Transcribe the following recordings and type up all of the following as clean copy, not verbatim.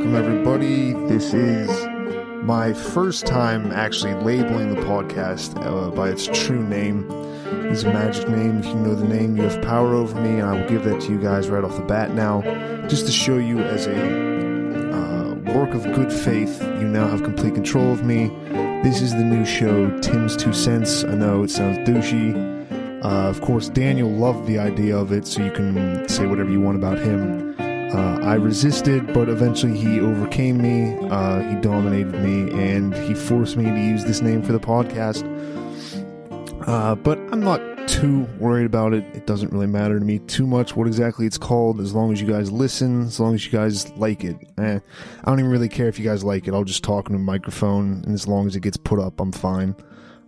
welcome everybody. This is my first time actually labeling the podcast by its true name. It's a magic name. If you know the name, you have power over me, and I will give that to you guys right off the bat now, just to show you as a work of good faith, you now have complete control of me. This is the new show, Tim's 2 Cents. I know it sounds douchey. Of course, Daniel loved the idea of it, so you can say whatever you want about him. I resisted, but eventually he overcame me, he dominated me, and he forced me to use this name for the podcast. But I'm not too worried about it. It doesn't really matter to me too much what exactly it's called, as long as you guys listen, as long as you guys like it. I don't even really care if you guys like it. I'll just talk into a microphone, and as long as it gets put up, I'm fine.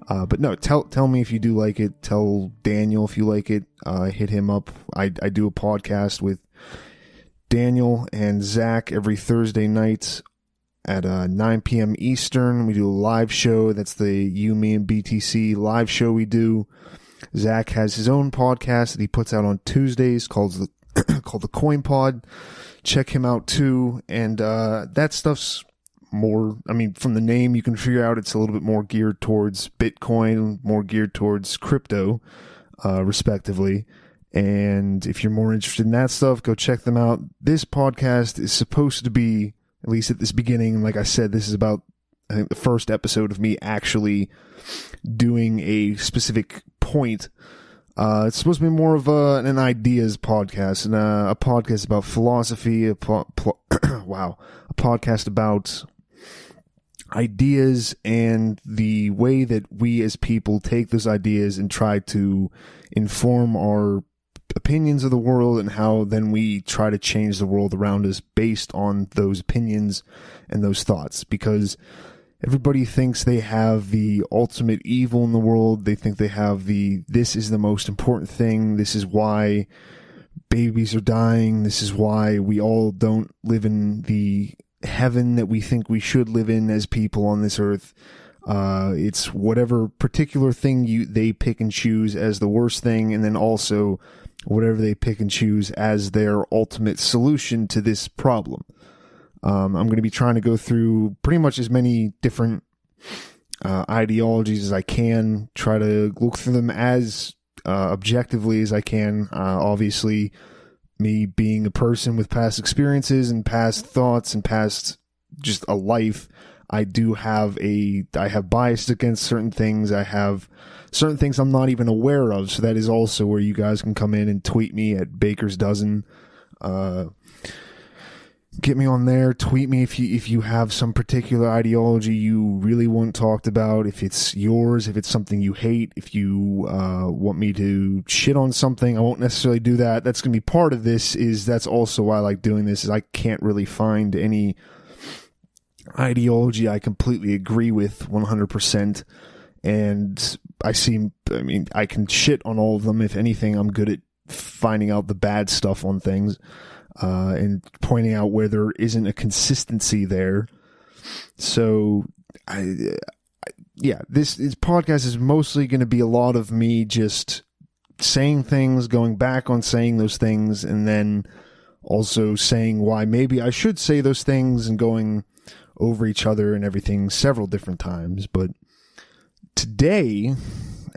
But no, tell me if you do like it. Tell Daniel if you like it. Hit him up. I do a podcast with Daniel and Zach every Thursday night at 9 p.m. Eastern. We do a live show. That's the You, Me, and BTC live show we do. Zach has his own podcast that he puts out on Tuesdays called the Coin Pod. Check him out too. And that stuff's more, I mean, from the name you can figure out it's a little bit more geared towards Bitcoin, more geared towards crypto, respectively. And if you're more interested in that stuff, go check them out. This podcast is supposed to be, at least at this beginning, like I said, this is about, I think, the first episode of me actually doing a specific point. It's supposed to be more of an ideas podcast, and a podcast about philosophy, a podcast about ideas and the way that we as people take those ideas and try to inform our opinions of the world, and how then we try to change the world around us based on those opinions and those thoughts. Because everybody thinks they have the ultimate evil in the world. They think they have this is the most important thing. This is why babies are dying. This is why we all don't live in the heaven that we think we should live in as people on this earth. It's whatever particular thing they pick and choose as the worst thing, and then also whatever they pick and choose as their ultimate solution to this problem. I'm going to be trying to go through pretty much as many different ideologies as I can, try to look through them as objectively as I can. Obviously, me being a person with past experiences and past thoughts and past just a life, I have bias against certain things. I have certain things I'm not even aware of. So that is also where you guys can come in and tweet me at Baker's Dozen. Get me on there. Tweet me if you have some particular ideology you really want talked about. If it's yours, if it's something you hate, if you want me to shit on something, I won't necessarily do that. That's going to be part of this. That's also why I like doing this. Is I can't really find any ideology I completely agree with 100%. And I can shit on all of them. If anything, I'm good at finding out the bad stuff on things. And pointing out where there isn't a consistency there. So, this podcast is mostly going to be a lot of me just saying things, going back on saying those things, and then also saying why maybe I should say those things, and going over each other and everything several different times. But today,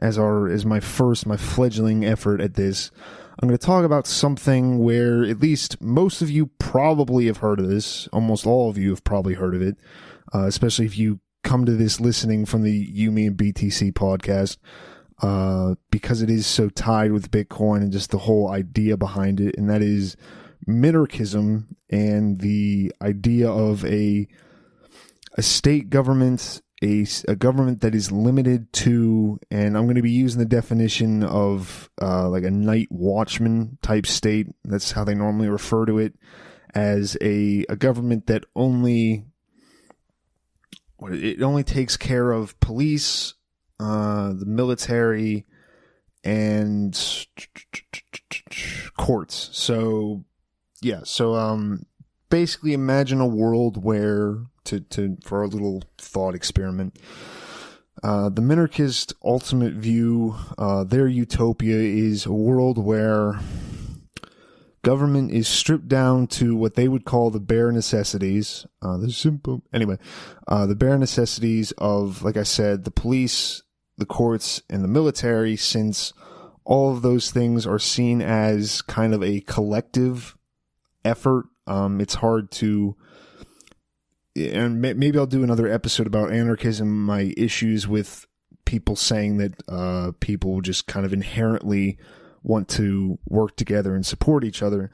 as my fledgling effort at this, I'm going to talk about something where at least most of you probably have heard of this. Almost all of you have probably heard of it, especially if you come to this listening from the You, Me, and BTC podcast, because it is so tied with Bitcoin and just the whole idea behind it, and that is Minarchism and the idea of a state government, a government that is limited to, and I'm going to be using the definition of like a night watchman type state. That's how they normally refer to it, as a government that only takes care of police, the military, and courts. So basically imagine a world where, for our little thought experiment, the minarchist ultimate view, their utopia is a world where government is stripped down to what they would call the bare necessities. The bare necessities of, like I said, the police, the courts, and the military, since all of those things are seen as kind of a collective effort. It's hard to, and maybe I'll do another episode about anarchism, my issues with people saying that people just kind of inherently want to work together and support each other.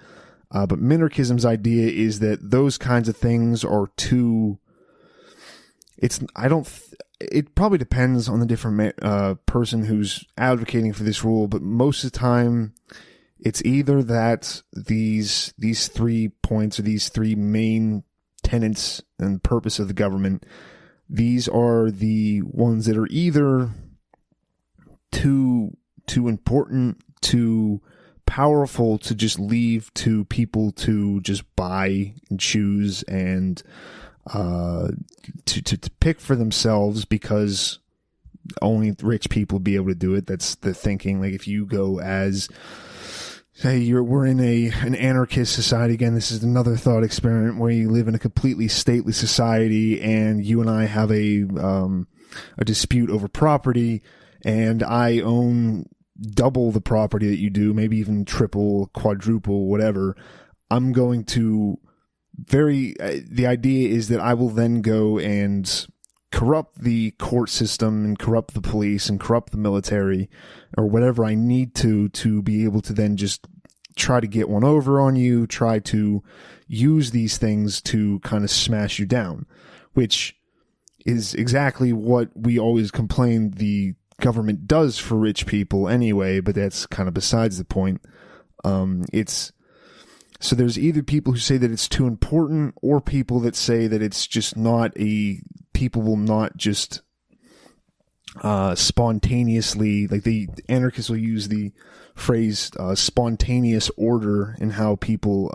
But Minarchism's idea is that those kinds of things are too, it probably depends on the different person who's advocating for this rule, but most of the time it's either that these 3 points, or these 3 main tenets and purpose of the government, these are the ones that are either too important, too powerful to just leave to people to just buy and choose and to pick for themselves, because only rich people be able to do it. That's the thinking. Like, if you go as, say, we're in an anarchist society. Again, this is another thought experiment where you live in a completely stateless society, and you and I have a dispute over property, and I own double the property that you do, maybe even triple, quadruple, whatever. I'm going to the idea is that I will then go and corrupt the court system and corrupt the police and corrupt the military or whatever I need to be able to then just try to get one over on you, try to use these things to kind of smash you down, which is exactly what we always complain the government does for rich people anyway, but that's kind of besides the point. So there's either people who say that it's too important, or people that say that it's just not people will not just spontaneously, like the anarchists will use the phrase spontaneous order in how people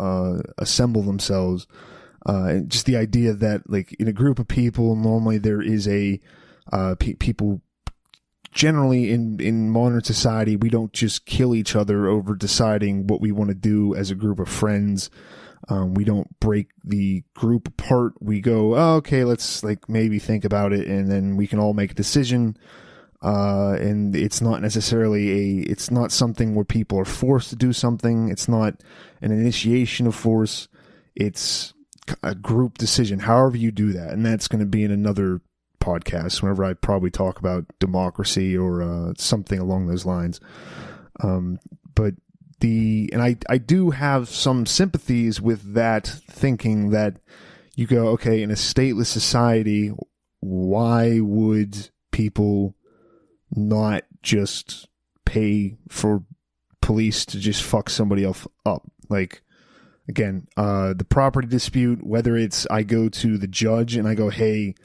assemble themselves. And just the idea that, like, in a group of people, normally there is people generally in modern society, we don't just kill each other over deciding what we want to do as a group of friends. We don't break the group apart. We go, oh, okay, let's maybe think about it, and then we can all make a decision. And it's not necessarily it's not something where people are forced to do something. It's not an initiation of force. It's a group decision, however you do that. And that's going to be in another podcast whenever I probably talk about democracy or something along those lines. But I do have some sympathies with that thinking, that you go, okay, in a stateless society, why would people not just pay for police to just fuck somebody else up? Like, again, the property dispute, whether it's I go to the judge and I go, hey,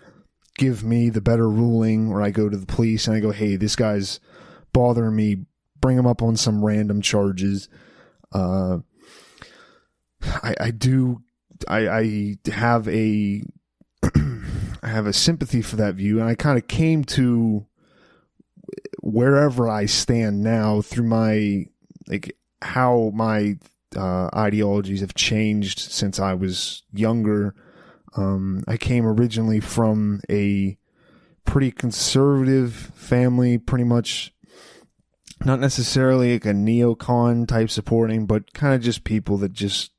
give me the better ruling, or I go to the police and I go, hey, this guy's bothering me, bring him up on some random charges. I have a I have a sympathy for that view, and I kind of came to wherever I stand now through my, how my ideologies have changed since I was younger. I came originally from a pretty conservative family, pretty much not necessarily like a neocon type supporting, but kind of just people that just,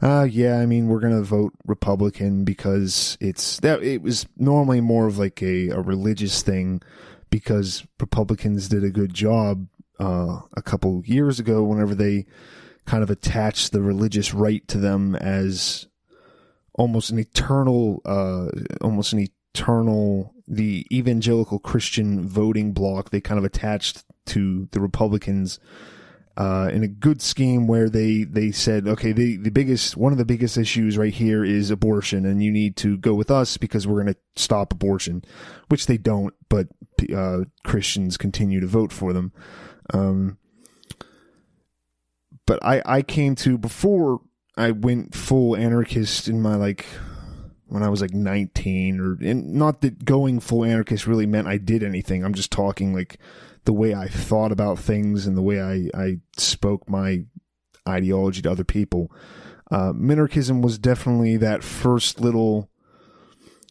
we're going to vote Republican because it was normally more of like a religious thing, because Republicans did a good job a couple years ago whenever they kind of attached the religious right to them as almost an eternal, the evangelical Christian voting bloc they kind of attached to the Republicans in a good scheme where they said, okay, one of the biggest issues right here is abortion, and you need to go with us because we're going to stop abortion, which they don't, but Christians continue to vote for them. But I came to, before I went full anarchist in my, when I was 19, and not that going full anarchist really meant I did anything. I'm just talking the way I thought about things and the way I spoke my ideology to other people. Minarchism was definitely that first little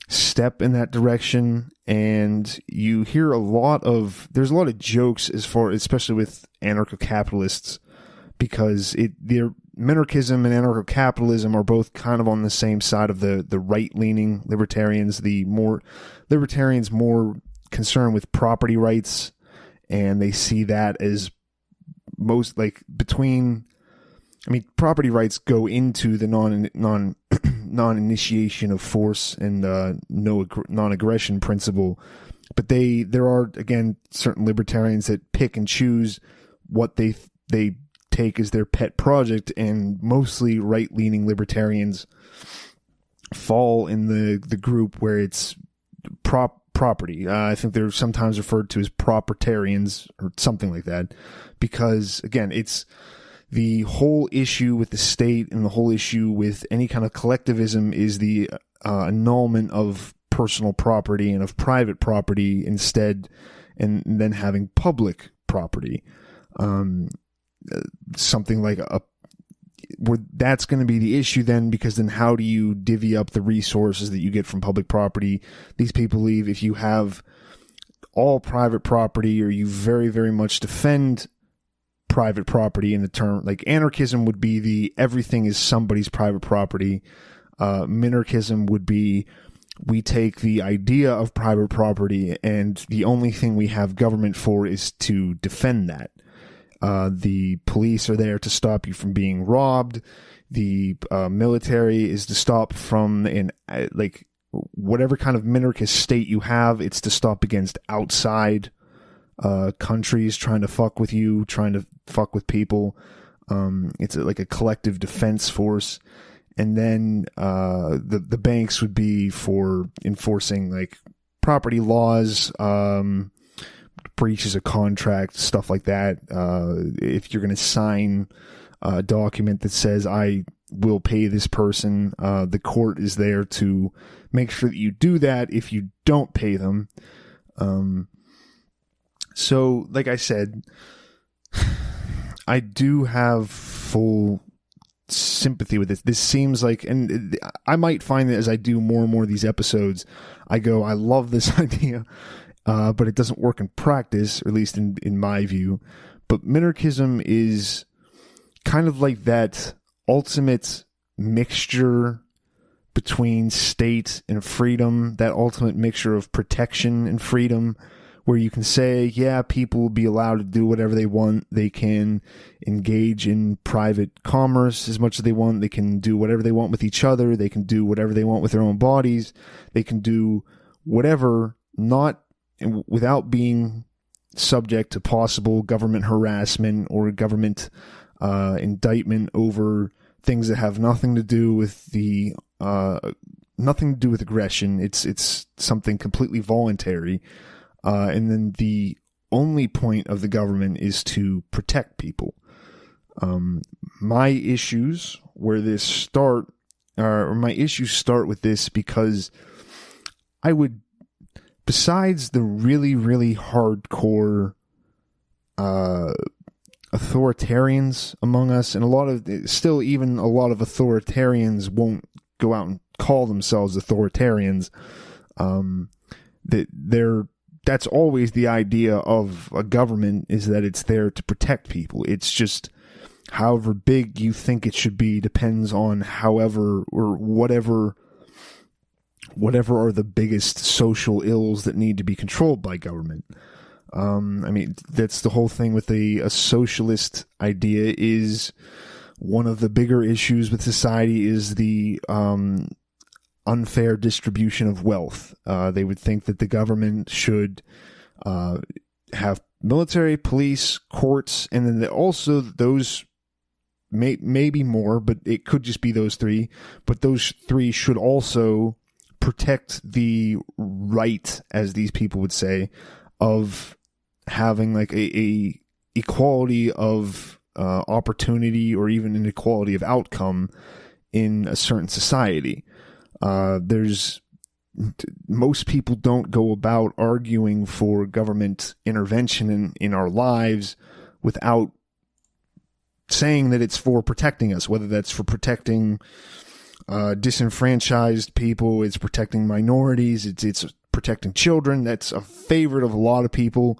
step in that direction, and you hear there's a lot of jokes especially with anarcho-capitalists, because minarchism and anarcho-capitalism are both kind of on the same side of the right-leaning libertarians. The more libertarians more concerned with property rights, and they see that as most property rights go into the non-initiation of force and non-aggression principle, but there are, again, certain libertarians that pick and choose what they take as their pet project, and mostly right-leaning libertarians fall in the group where it's property. I think they're sometimes referred to as propertarians or something like that, because, again, it's the whole issue with the state and the whole issue with any kind of collectivism is the annulment of personal property and of private property instead, and then having public property. Something like where that's going to be the issue then, because then how do you divvy up the resources that you get from public property? These people believe if you have all private property, or you very, very much defend private property in the term, like anarchism would be the everything is somebody's private property. Minarchism would be, we take the idea of private property, and the only thing we have government for is to defend that. The police are there to stop you from being robbed. The military is to stop from whatever kind of minarchist state you have. It's to stop against outside countries trying to fuck with you, trying to fuck with people. It's like a collective defense force. And then the banks would be for enforcing like property laws, breaches of contract, stuff like that. If you're going to sign a document that says I will pay this person, the court is there to make sure that you do that if you don't pay them. So, like I said, I do have full sympathy with this. This seems like, and I might find that as I do more and more of these episodes, I go, I love this idea, but it doesn't work in practice, or at least in my view. But minarchism is kind of like that ultimate mixture between state and freedom, that ultimate mixture of protection and freedom, where you can say, yeah, people will be allowed to do whatever they want. They can engage in private commerce as much as they want. They can do whatever they want with each other. They can do whatever they want with their own bodies. They can do whatever, not without being subject to possible government harassment or government indictment over things that have nothing to do with aggression. It's something completely voluntary. And then the only point of the government is to protect people. My issues start with this because I would, besides the really, really hardcore authoritarians among us, and a lot of authoritarians won't go out and call themselves authoritarians, that's always the idea of a government, is that it's there to protect people. It's just however big you think it should be depends on whatever are the biggest social ills that need to be controlled by government. That's the whole thing with a socialist idea. Is one of the bigger issues with society is the unfair distribution of wealth. They would think that the government should have military, police, courts, and then also those maybe more, but it could just be those three. But those three should also protect the right, as these people would say, of having like a equality of opportunity, or even an equality of outcome in a certain society. Most people don't go about arguing for government intervention in our lives without saying that it's for protecting us, whether that's for protecting disenfranchised people, it's protecting minorities, it's protecting children. That's a favorite of a lot of people,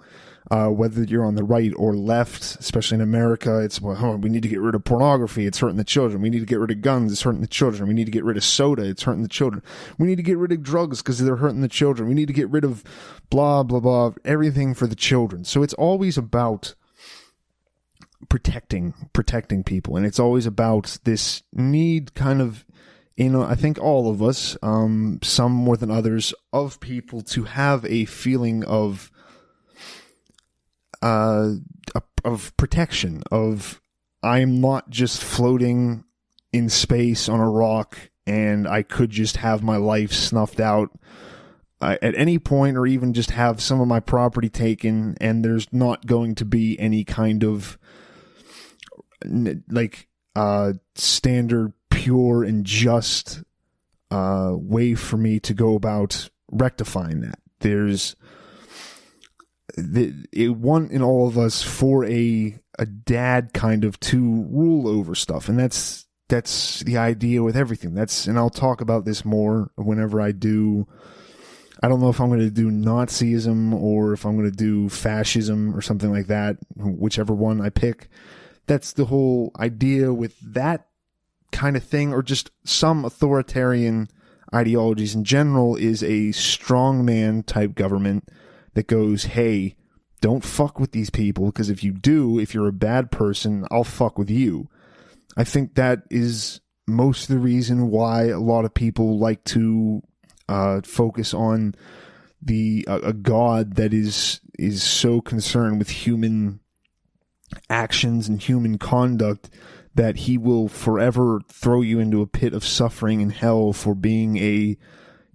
whether you're on the right or left, especially in America. It's, well, we need to get rid of pornography, it's hurting the children. We need to get rid of guns, it's hurting the children. We need to get rid of soda, it's hurting the children. We need to get rid of drugs because they're hurting the children. We need to get rid of blah, blah, blah, everything for the children. So it's always about protecting people, and it's always about this need, kind of, I think all of us, some more than others, of people to have a feeling of protection, of I'm not just floating in space on a rock and I could just have my life snuffed out at any point, or even just have some of my property taken, and there's not going to be any kind of standard, pure and just way for me to go about rectifying that. There's one in all of us for a dad kind of to rule over stuff, and that's the idea with everything. And I'll talk about this more whenever I do. I don't know if I'm going to do Nazism or if I'm going to do fascism or something like that, whichever one I pick. That's the whole idea with that kind of thing, or just some authoritarian ideologies in general, is a strongman type government that goes, hey, don't fuck with these people, because if you do, if you're a bad person, I'll fuck with you. I think that is most of the reason why a lot of people like to focus on a God that is so concerned with human actions and human conduct that he will forever throw you into a pit of suffering and hell for being a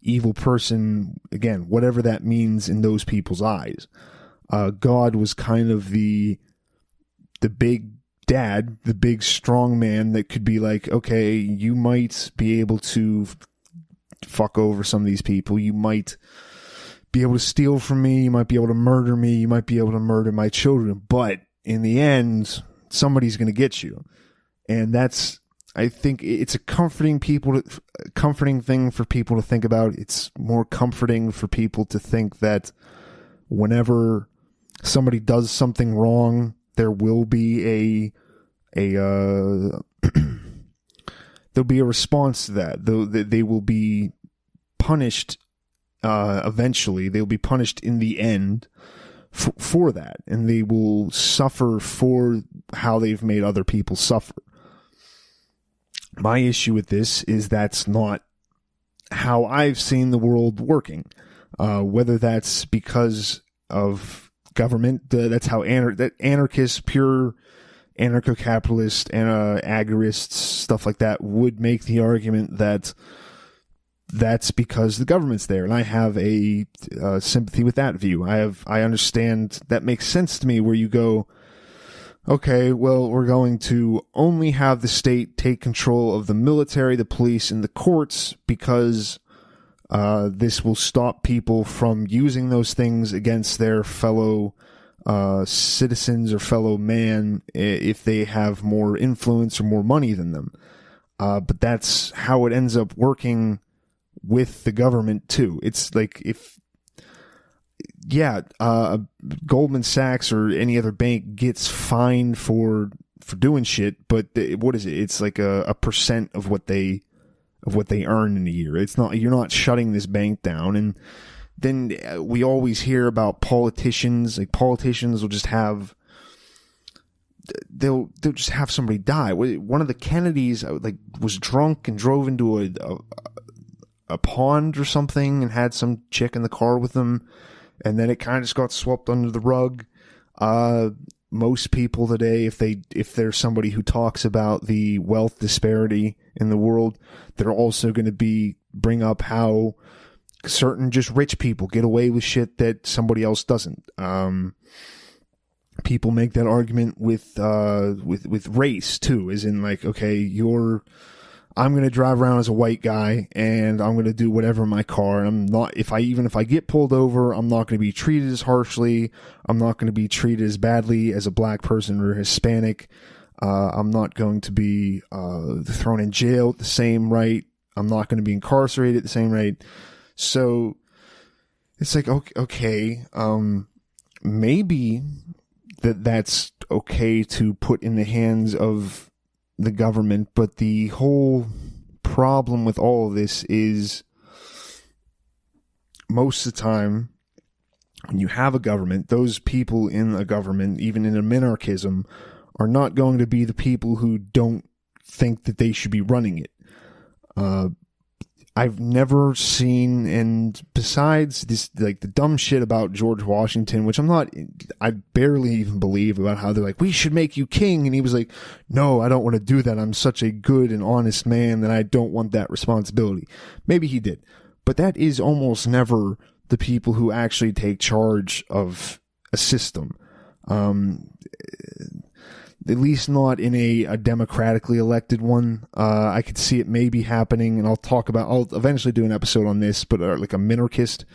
evil person, again, whatever that means in those people's eyes. God was kind of the big dad, the big strong man that could be like, okay, you might be able to fuck over some of these people, you might be able to steal from me, you might be able to murder me, you might be able to murder my children, but in the end, somebody's going to get you. And I think it's a comforting thing for people to think about. It's more comforting for people to think that whenever somebody does something wrong, there will be there'll be a response to that. Though they will be punished eventually. They'll be punished in the end for that, and they will suffer for how they've made other people suffer. My issue with this is that's not how I've seen the world working. Whether that's because of government, that's how anarchists, pure anarcho-capitalists and agorists, stuff like that, would make the argument that that's because the government's there, and I have a sympathy with that view. I understand, that makes sense to me, where you go, okay, well, we're going to only have the state take control of the military, the police, and the courts because this will stop people from using those things against their fellow citizens or fellow man if they have more influence or more money than them. But that's how it ends up working with the government too. It's like Goldman Sachs or any other bank gets fined for doing shit, but what is it? It's like a percent of what they earn in a year. It's not, you're not shutting this bank down. And then we always hear about politicians. Like, politicians will just have, they'll just have somebody die. One of the Kennedys was drunk and drove into a pond or something and had some chick in the car with him, and then it kind of just got swept under the rug. Most people today, if there's somebody who talks about the wealth disparity in the world, they're also going to bring up how certain just rich people get away with shit that somebody else doesn't. People make that argument with race too, as in like, okay, I'm going to drive around as a white guy and I'm going to do whatever in my car. And I'm not, if I get pulled over, I'm not going to be treated as harshly. I'm not going to be treated as badly as a black person or Hispanic. I'm not going to be thrown in jail at the same rate. I'm not going to be incarcerated at the same rate. So it's like, okay, maybe that's okay to put in the hands of the government, but the whole problem with all of this is most of the time when you have a government, those people in a government, even in a minarchism, are not going to be the people who don't think that they should be running it. I've never seen, and besides this, like the dumb shit about George Washington, which I barely even believe, about how they're like, we should make you king. And he was like, no, I don't want to do that. I'm such a good and honest man that I don't want that responsibility. Maybe he did. But that is almost never the people who actually take charge of a system. At least not in a democratically elected one. I could see it maybe happening, and I'll eventually do an episode on this, but like a minarchist,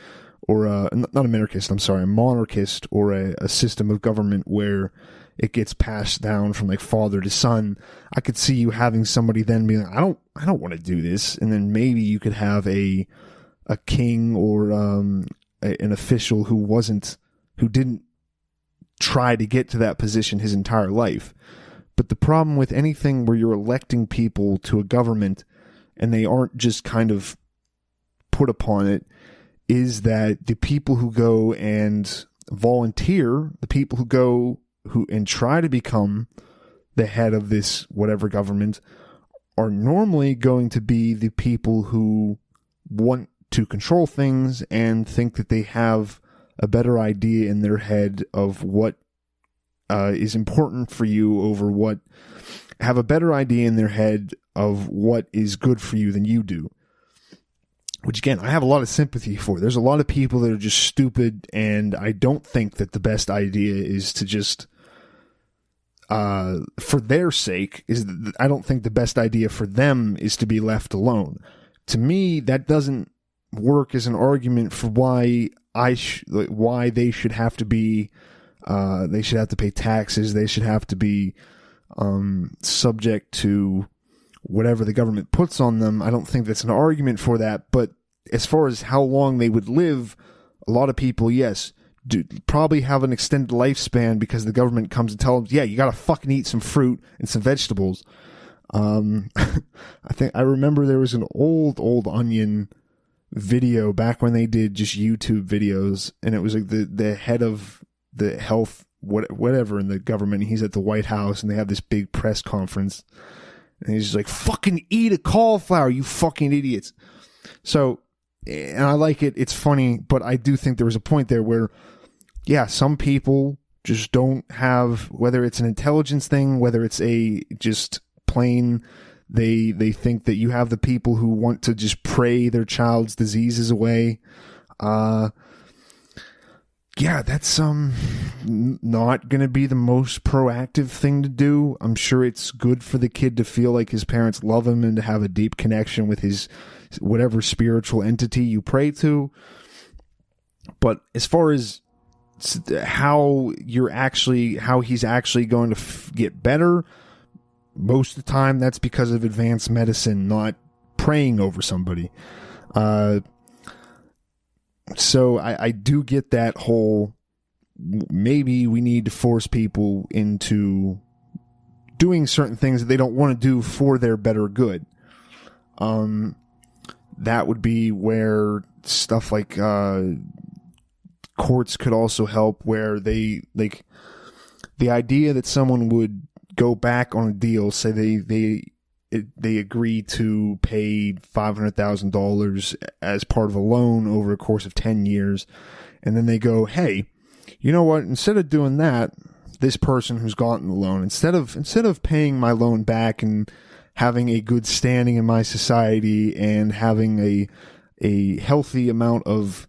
or not a minarchist, I'm sorry, a monarchist, or a system of government where it gets passed down from like father to son. I could see you having somebody then be like, I don't want to do this, and then maybe you could have a king or an official who didn't try to get to that position his entire life. But the problem with anything where you're electing people to a government and they aren't just kind of put upon it is that the people who go and volunteer, the people who and try to become the head of this whatever government, are normally going to be the people who want to control things and think that they have a better idea in their head of what is important for you have a better idea in their head of what is good for you than you do. Which again, I have a lot of sympathy for. There's a lot of people that are just stupid, and I don't think that the best idea is to just, for their sake, I don't think the best idea for them is to be left alone. To me, that doesn't work as an argument for why why they should have to be, they should have to pay taxes, they should have to be subject to whatever the government puts on them. I don't think that's an argument for that. But as far as how long they would live, a lot of people, yes, do probably have an extended lifespan because the government comes and tells them, yeah, you got to fucking eat some fruit and some vegetables. I remember there was an old Onion video back when they did just YouTube videos, and it was like the head of the health whatever in the government. He's at the White House and they have this big press conference, and he's just like, fucking eat a cauliflower, you fucking idiots. So, and I like it, it's funny, but I do think there was a point there where, yeah, some people just don't have, whether it's an intelligence thing, whether it's a just plain, they think that you have the people who want to just pray their child's diseases away. Yeah, that's not going to be the most proactive thing to do. I'm sure it's good for the kid to feel like his parents love him and to have a deep connection with his whatever spiritual entity you pray to. But as far as how he's actually going to get better, most of the time that's because of advanced medicine, not praying over somebody. So I do get that whole, maybe we need to force people into doing certain things that they don't want to do for their better good. That would be where stuff like courts could also help, where they, like, the idea that someone would go back on a deal, say they agree to pay $500,000 as part of a loan over a course of 10 years. And then they go, hey, you know what? Instead of doing that, this person who's gotten the loan, instead of paying my loan back and having a good standing in my society and having a healthy amount of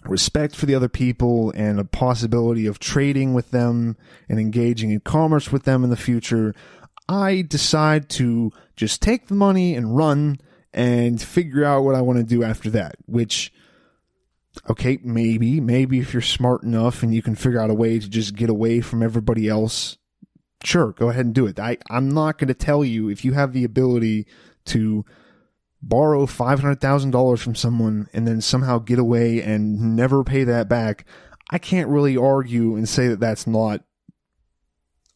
respect for the other people and a possibility of trading with them and engaging in commerce with them in the future, I decide to just take the money and run and figure out what I want to do after that. Which, okay, maybe if you're smart enough and you can figure out a way to just get away from everybody else sure, go ahead and do it. I'm not going to tell you if you have the ability to borrow $500,000 from someone and then somehow get away and never pay that back. I can't really argue and say that that's not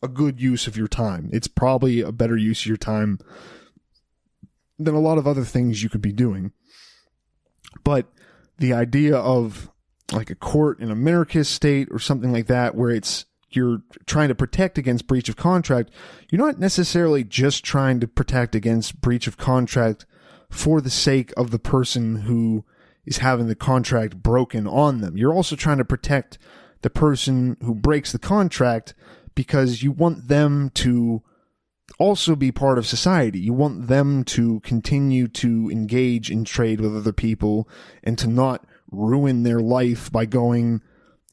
a good use of your time. It's probably a better use of your time than a lot of other things you could be doing. But the idea of like a court in a minarchist state or something like that, where you're trying to protect against breach of contract, you're not necessarily just trying to protect against breach of contract for the sake of the person who is having the contract broken on them. You're also trying to protect the person who breaks the contract because you want them to also be part of society. You want them to continue to engage in trade with other people and to not ruin their life by going,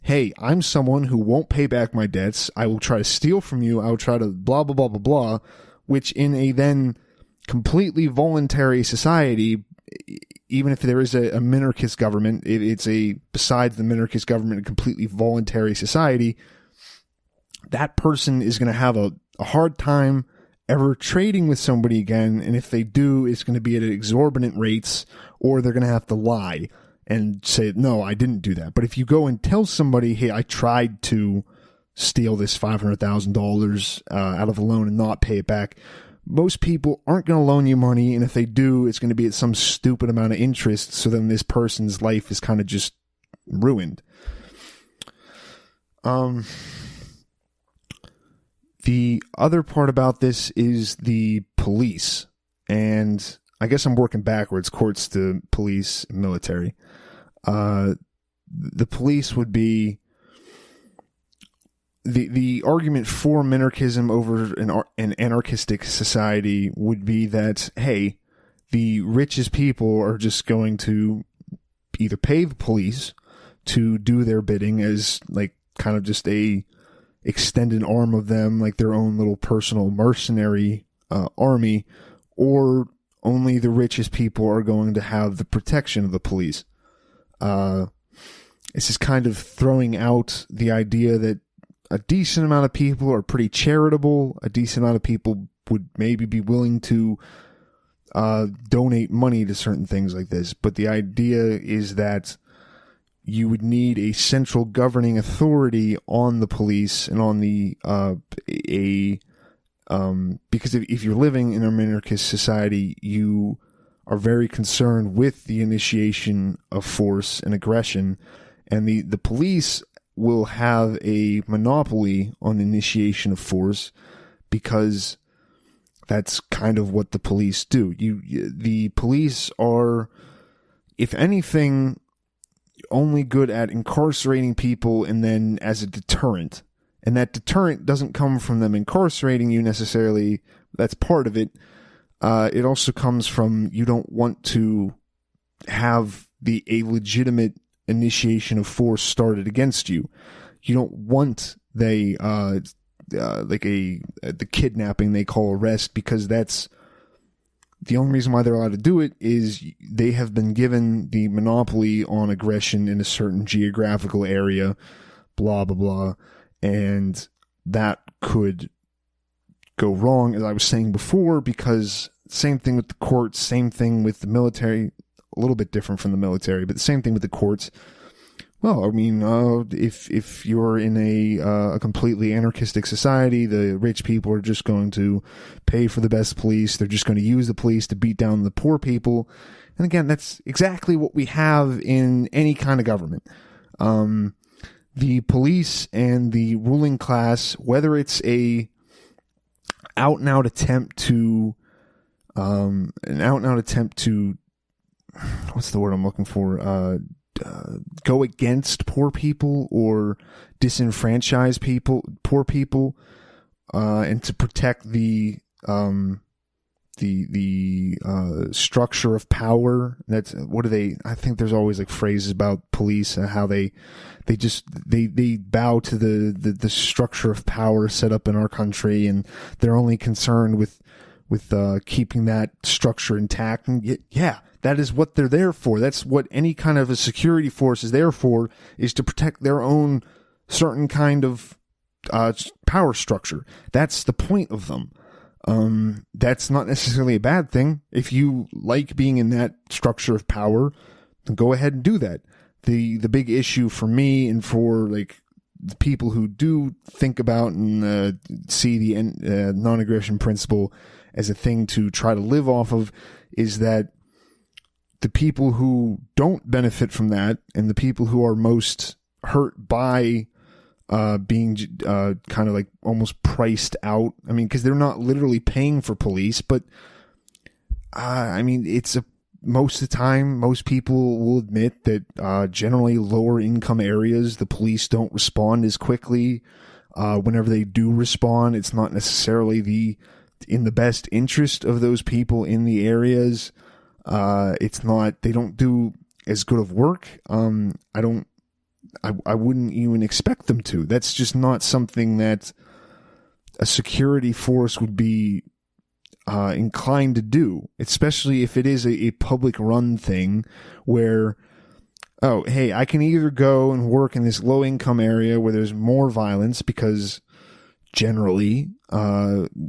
hey, I'm someone who won't pay back my debts. I will try to steal from you. I will try to blah, blah, blah, blah, blah, which in a then completely voluntary society, even if there is a minarchist government, it's besides the minarchist government, a completely voluntary society, that person is going to have a hard time ever trading with somebody again. And if they do, it's going to be at exorbitant rates, or they're going to have to lie and say, no, I didn't do that. But if you go and tell somebody, hey, I tried to steal this $500,000 out of a loan and not pay it back, most people aren't going to loan you money. And if they do, it's going to be at some stupid amount of interest. So then this person's life is kind of just ruined. The other part about this is the police. And I guess I'm working backwards, courts to police, military. The police would be the argument for minarchism over an anarchistic society would be that, hey, the richest people are just going to either pay the police to do their bidding as like kind of just a extended arm of them, like their own little personal mercenary army, or only the richest people are going to have the protection of the police. This is kind of throwing out the idea that a decent amount of people are pretty charitable. A decent amount of people would maybe be willing to donate money to certain things like this. But the idea is that you would need a central governing authority on the police and on the because if you're living in a minarchist society, you are very concerned with the initiation of force and aggression, and the police will have a monopoly on the initiation of force because that's kind of what the police do. The police are, if anything, only good at incarcerating people and then as a deterrent. And that deterrent doesn't come from them incarcerating you necessarily. That's part of it. It also comes from you don't want to have a legitimate initiation of force started against you. You don't want the kidnapping they call arrest, because that's the only reason why they're allowed to do it is they have been given the monopoly on aggression in a certain geographical area, blah, blah, blah. And that could go wrong, as I was saying before, because same thing with the courts, same thing with the military, a little bit different from the military, but the same thing with the courts. Well, I mean, if you're in a completely anarchistic society, the rich people are just going to pay for the best police. They're just going to use the police to beat down the poor people. And again, that's exactly what we have in any kind of government. The police and the ruling class, whether it's a out and out attempt to, what's the word I'm looking for? Go against poor people or disenfranchise poor people, and to protect the structure of power. That's I think there's always like phrases about police and how they bow to the structure of power set up in our country, and they're only concerned with keeping that structure intact. And yeah, that is what they're there for. That's what any kind of a security force is there for, is to protect their own certain kind of power structure. That's the point of them. That's not necessarily a bad thing. If you like being in that structure of power, then go ahead and do that. The big issue for me and for like the people who do think about and see the non-aggression principle as a thing to try to live off of is that the people who don't benefit from that and the people who are most hurt by being kind of like almost priced out. I mean, because they're not literally paying for police, but I mean, most of the time, most people will admit that generally lower income areas, the police don't respond as quickly. Whenever they do respond, it's not necessarily in the best interest of those people in the areas. They don't do as good of work. I wouldn't even expect them to. That's just not something that a security force would be inclined to do, especially if it is a public run thing where, oh, hey, I can either go and work in this low income area where there's more violence because generally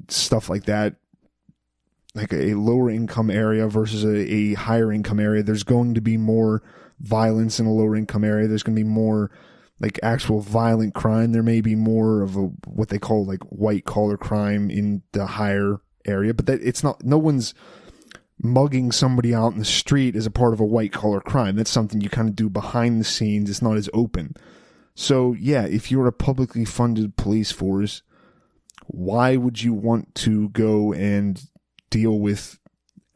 stuff like that, like a lower income area versus a higher income area, there's going to be more violence in a lower income area. There's going to be more like actual violent crime. There may be more of what they call like white collar crime in the higher area, but that it's not, no one's mugging somebody out in the street as a part of a white collar crime. That's something you kind of do behind the scenes. It's not as open. So yeah, if you're a publicly funded police force, why would you want to go and deal with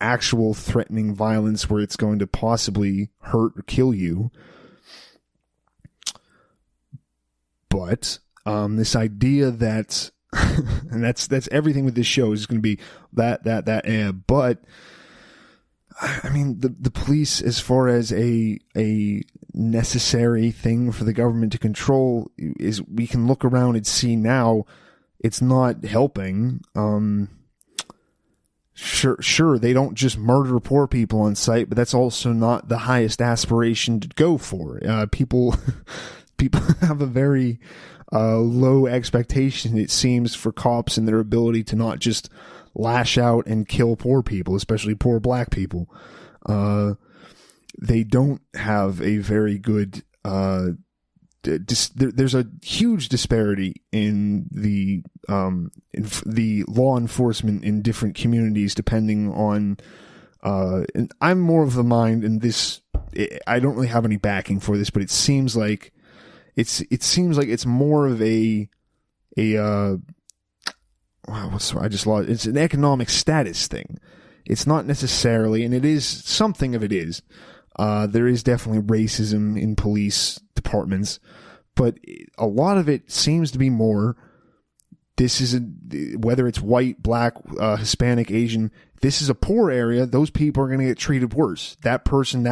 actual threatening violence where it's going to possibly hurt or kill you? But this idea that and that's everything with this show is going to be that but I mean the police, as far as a necessary thing for the government to control, is we can look around and see now it's not helping. Sure, they don't just murder poor people on sight, but that's also not the highest aspiration to go for. People have a very low expectation, it seems, for cops and their ability to not just lash out and kill poor people, especially poor black people. They don't have a very good there's a huge disparity in the law enforcement in different communities depending on and I'm more of the mind, and this, I don't really have any backing for this, but it seems like it's more of I just lost. It's an economic status thing. It's not necessarily, and it is something of it is. There is definitely racism in police departments, but a lot of it seems to be more, whether it's white, black, Hispanic, Asian, this is a poor area, those people are going to get treated worse. That person,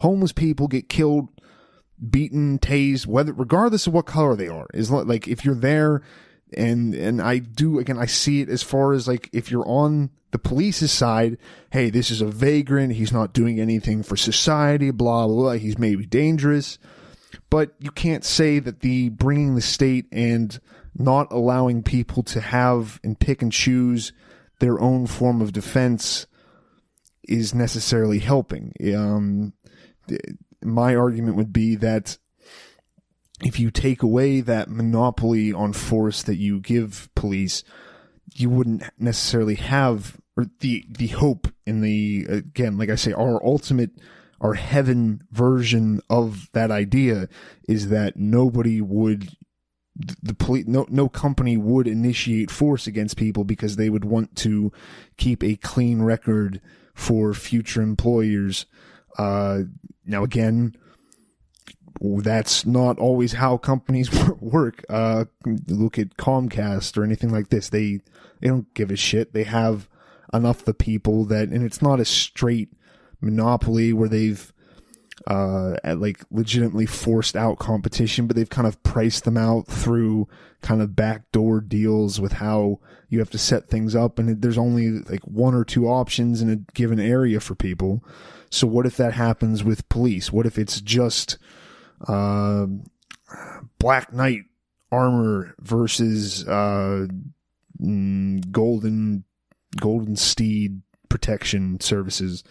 homeless people get killed, beaten, tased, regardless of what color they are. Is like, if you're there, and I see it as far as like, if you're on the police's side, hey, this is a vagrant, he's not doing anything for society, blah, blah, blah, he's maybe dangerous. But you can't say that the bringing the state and not allowing people to have and pick and choose their own form of defense is necessarily helping. My argument would be that if you take away that monopoly on force that you give police, you wouldn't necessarily have the hope in the, again, like I say, our heaven version of that idea is that nobody would, the police, no company would initiate force against people because they would want to keep a clean record for future employers. Now again, that's not always how companies work. Look at Comcast or anything like this. They don't give a shit. They have enough of the people that, and it's not a straight monopoly where they've legitimately forced out competition, but they've kind of priced them out through kind of backdoor deals with how you have to set things up, and there's only like one or two options in a given area for people. So what if that happens with police? What if it's just Black Knight armor versus golden steed protection services.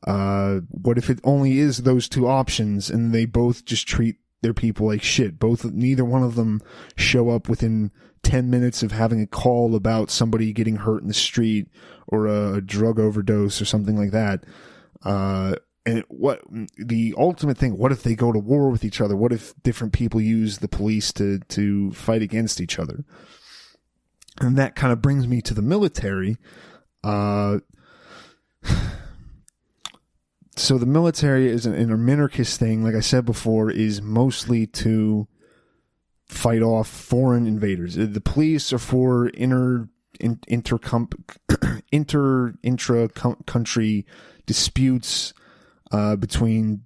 What if it only is those two options and they both just treat their people like shit? Neither one of them show up within 10 minutes of having a call about somebody getting hurt in the street or a drug overdose or something like that. And what the ultimate thing, what if they go to war with each other? What if different people use the police to fight against each other? And that kind of brings me to the military. So the military is an minarchist thing, like I said before, is mostly to fight off foreign invaders. The police are for intra-country disputes between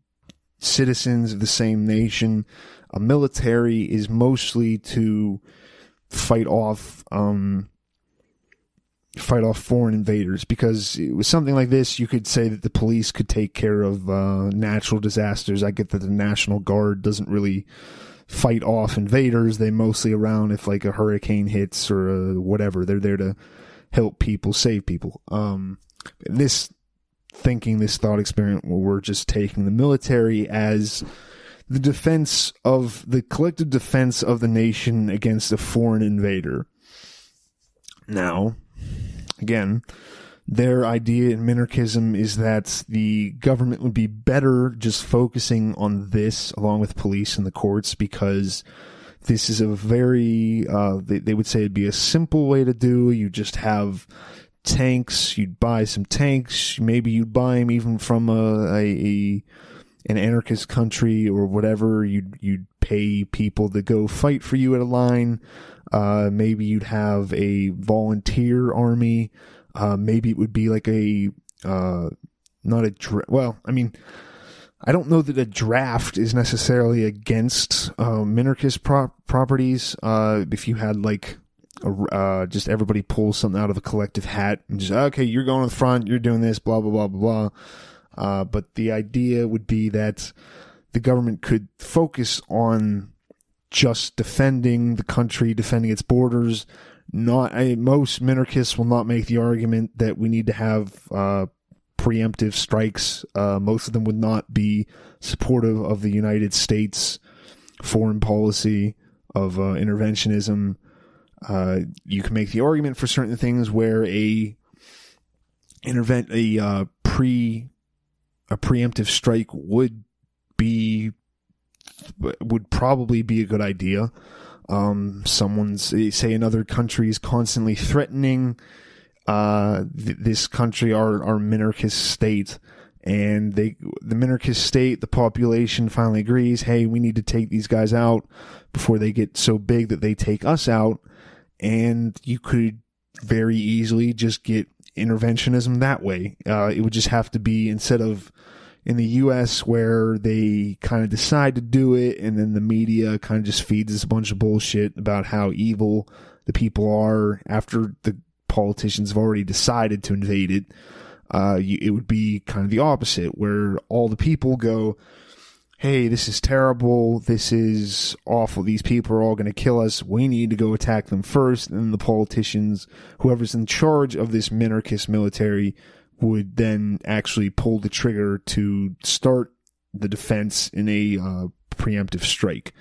citizens of the same nation. A military is mostly to fight off foreign invaders, because it was something like this. You could say that the police could take care of natural disasters. I get that the National Guard doesn't really fight off invaders. They mostly around if like a hurricane hits or whatever. They're there to help people, save people. This thought experiment where we're just taking the military as the collective defense of the nation against a foreign invader. Now, again, their idea in Minarchism is that the government would be better just focusing on this along with police and the courts, because this is a very, they would say it'd be a simple way to do. You just have tanks, you'd buy some tanks, maybe you'd buy them even from an anarchist country or whatever. You'd pay people to go fight for you at a line. Maybe you'd have a volunteer army. Maybe it would be like I don't know that a draft is necessarily against minarchist properties. If you had like just everybody pulls something out of a collective hat and just, okay, you're going to the front, you're doing this, blah, blah, blah, blah, blah. But the idea would be that the government could focus on just defending the country, defending its borders. Most minarchists will not make the argument that we need to have preemptive strikes. Most of them would not be supportive of the United States foreign policy of interventionism. You can make the argument for certain things where a preemptive strike would probably be a good idea. Say another country is constantly threatening this country, our minarchist state, and the minarchist state, the population finally agrees, hey, we need to take these guys out before they get so big that they take us out. And you could very easily just get interventionism that way. It would just have to be, instead of in the U.S. where they kind of decide to do it and then the media kind of just feeds us a bunch of bullshit about how evil the people are after the politicians have already decided to invade it. It would be kind of the opposite, where all the people go, hey, this is terrible, this is awful, these people are all going to kill us, we need to go attack them first. And the politicians, whoever's in charge of this minarchist military, would then actually pull the trigger to start the defense in a preemptive strike.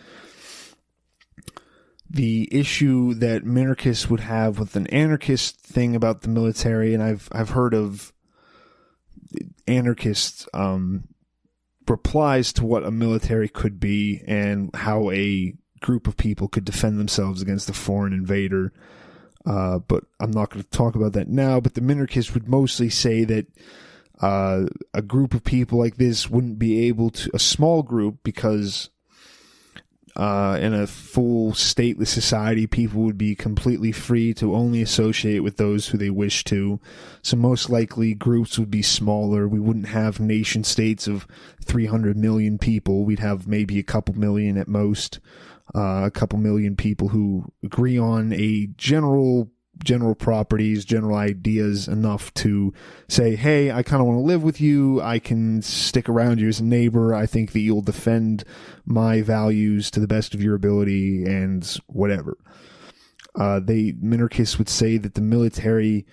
The issue that minarchists would have with an anarchist thing about the military, and I've heard of anarchists replies to what a military could be and how a group of people could defend themselves against a foreign invader. But I'm not going to talk about that now. But the minarchists would mostly say that a group of people like this wouldn't be able to, a small group, because in a full stateless society, people would be completely free to only associate with those who they wish to. So most likely groups would be smaller. We wouldn't have nation states of 300 million people. We'd have maybe a couple million at most. A couple million people who agree on a general general properties, general ideas enough to say, hey, I kind of want to live with you. I can stick around you as a neighbor. I think that you'll defend my values to the best of your ability and whatever. Minarchists would say that the military